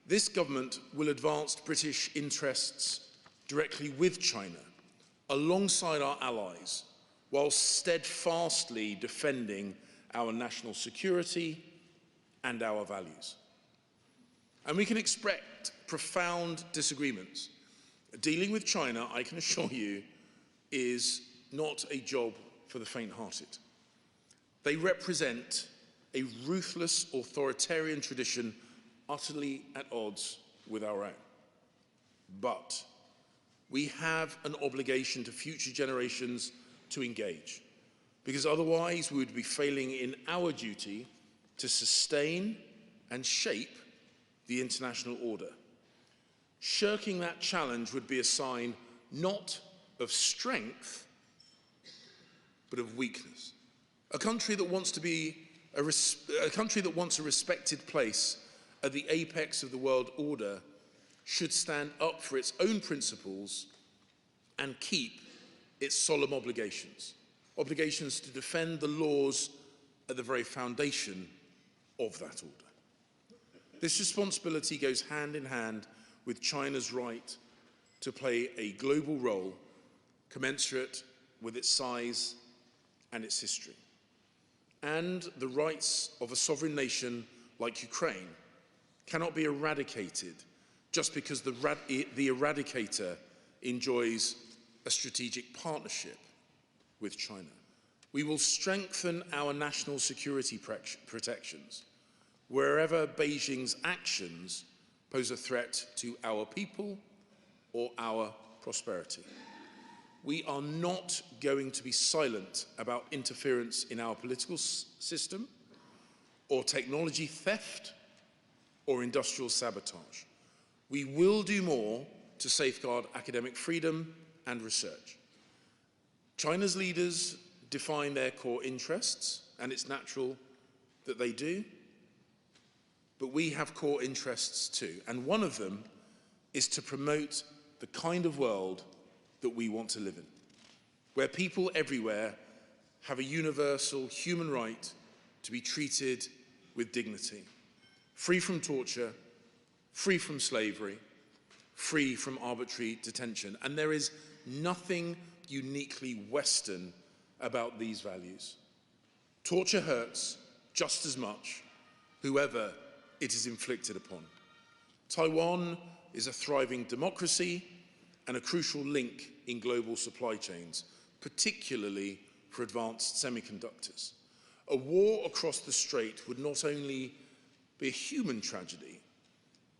This government will advance British interests directly with China, alongside our allies, while steadfastly defending our national security and our values. And we can expect profound disagreements. Dealing with China, I can assure you, is not a job for the faint-hearted. They represent a ruthless authoritarian tradition utterly at odds with our own. But we have an obligation to future generations to engage, because otherwise we would be failing in our duty to sustain and shape the international order. Shirking that challenge would be a sign not of strength, but of weakness. A country that wants a respected place at the apex of the world order should stand up for its own principles and keep its solemn obligations to defend the laws at the very foundation of that order. This responsibility goes hand in hand with China's right to play a global role commensurate with its size and its history. And the rights of a sovereign nation like Ukraine cannot be eradicated just because the eradicator enjoys a strategic partnership with China. We will strengthen our national security protections wherever Beijing's actions pose a threat to our people or our prosperity. We are not going to be silent about interference in our political system, or technology theft, or industrial sabotage. We will do more to safeguard academic freedom and research. China's leaders define their core interests, and it's natural that they do, but we have core interests too, and one of them is to promote the kind of world that we want to live in, where people everywhere have a universal human right to be treated with dignity, free from torture, free from slavery, free from arbitrary detention. And there is nothing uniquely Western about these values. Torture hurts just as much, whoever it is inflicted upon. Taiwan is a thriving democracy and a crucial link in global supply chains, particularly for advanced semiconductors. A war across the strait would not only be a human tragedy,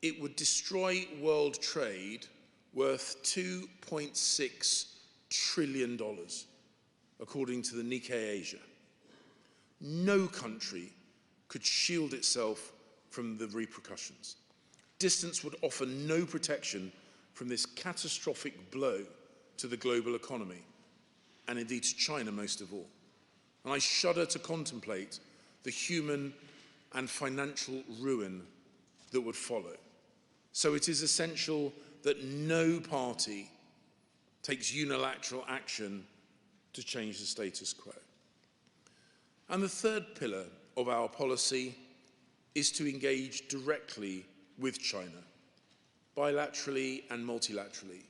it would destroy world trade worth $2.6 trillion, according to the Nikkei Asia. No country could shield itself from the repercussions. Distance would offer no protection from this catastrophic blow to the global economy, and indeed to China most of all. And I shudder to contemplate the human and financial ruin that would follow. So it is essential that no party takes unilateral action to change the status quo. And the third pillar of our policy is to engage directly with China, bilaterally and multilaterally,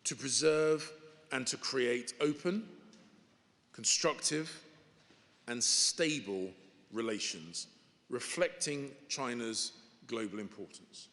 to preserve and to create open, constructive, and stable relations, reflecting China's global importance.